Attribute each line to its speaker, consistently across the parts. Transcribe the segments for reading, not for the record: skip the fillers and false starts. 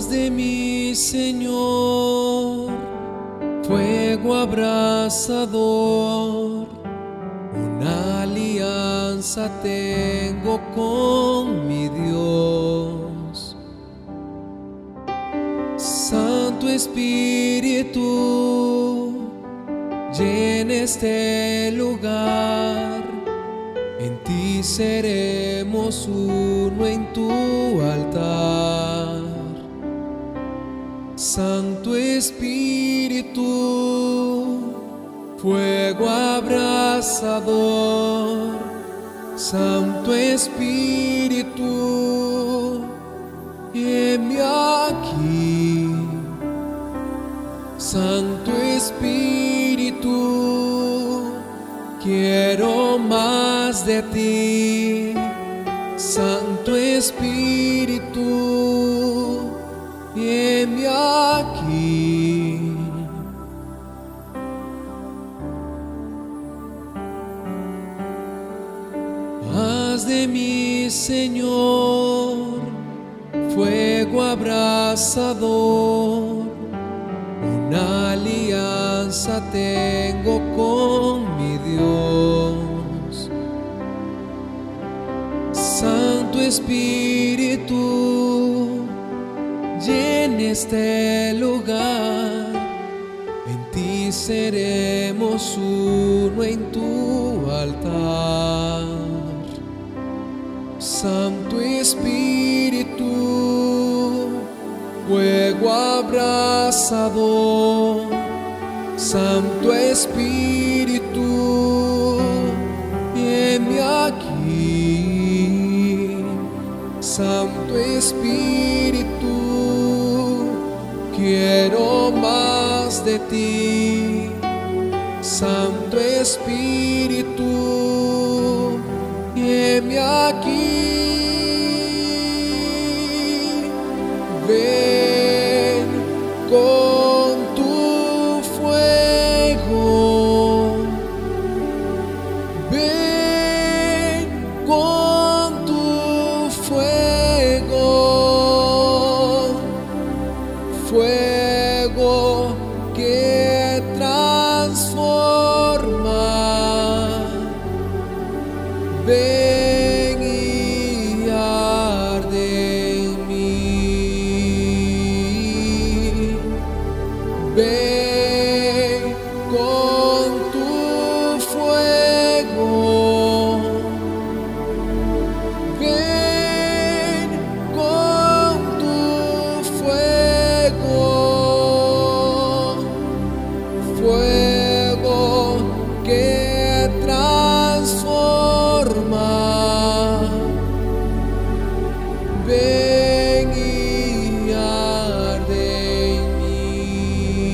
Speaker 1: Haz de mí, Señor, fuego abrasador. Una alianza tengo con mi Dios. Santo Espíritu, llena este lugar. En ti seremos uno en tu altar. Santo Espíritu, fuego abrasador. Santo Espíritu, heme aquí. Santo Espíritu, quiero más de ti. Santo Espíritu, heme aquí. Haz de mí, Señor, fuego abrasador. Una alianza tengo con mi Dios. Santo Espíritu, llena este lugar. En ti seremos uno en tu altar. Santo Espíritu, fuego abrasador. Santo Espíritu, heme aquí. Santo Espíritu, quiero más de ti. Santo Espíritu, heme aquí. Ven con tu fuego, ven con tu fuego, fuego que transforma. Ven y arde en mí. Ven con tu fuego. Ven con tu fuego. Fuego que transforma. Ven y arde en mí.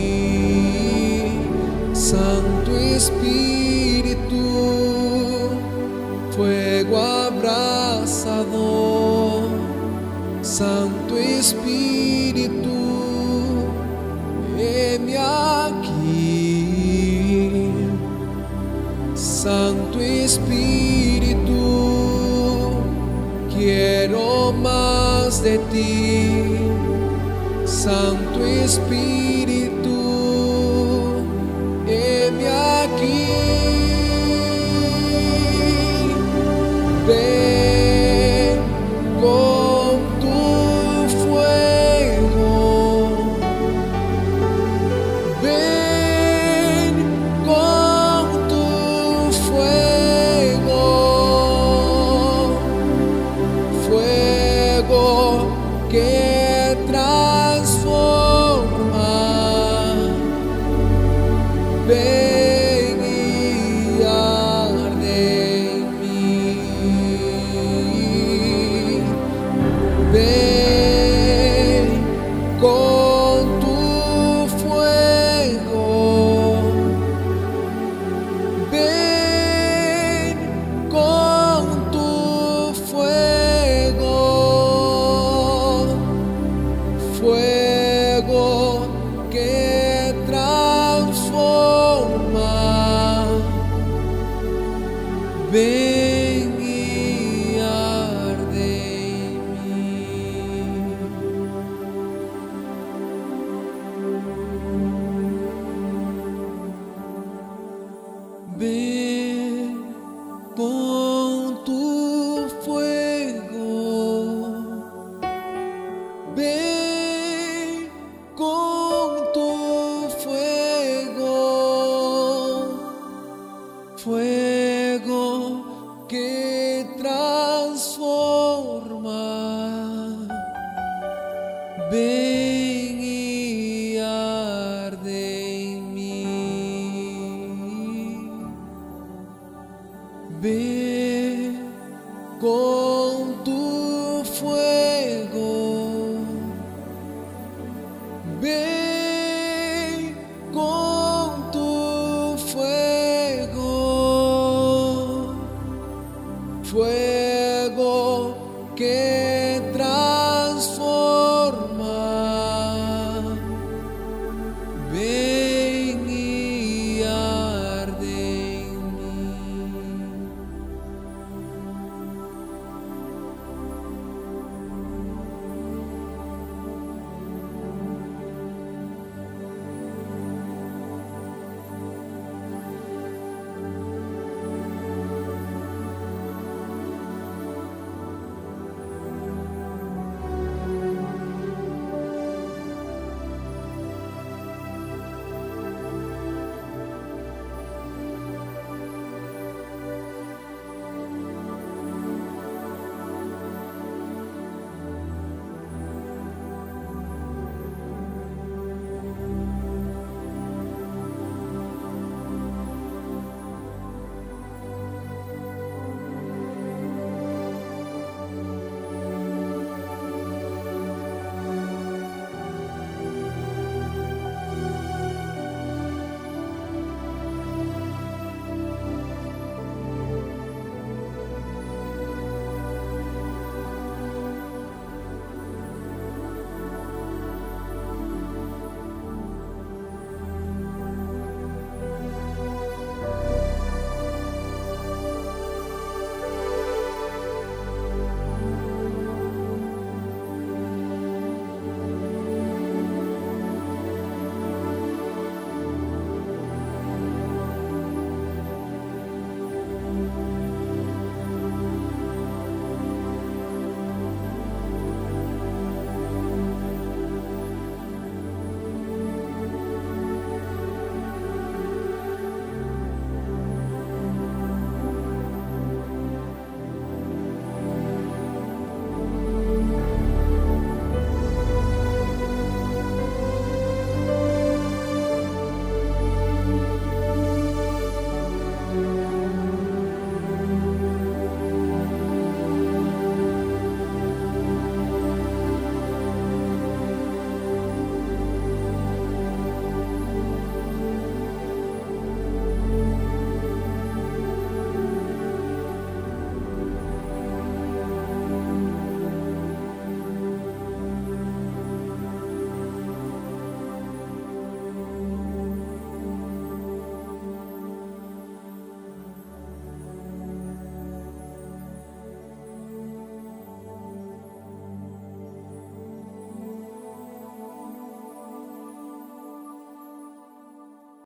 Speaker 1: Santo Espíritu, fuego abrasador. Santo Espíritu, heme aquí. Santo Espíritu, quiero más de ti. Santo Espíritu, heme aquí. Ven con tu fuego. Ven con tu fuego. Fuego que transforma. Ven y arde en mí. Ven con tu fuego. Ven con tu fuego. Fuego que transforma. Ven y arde en mí. fuego que transforma. Ven y arde en mí. Ven con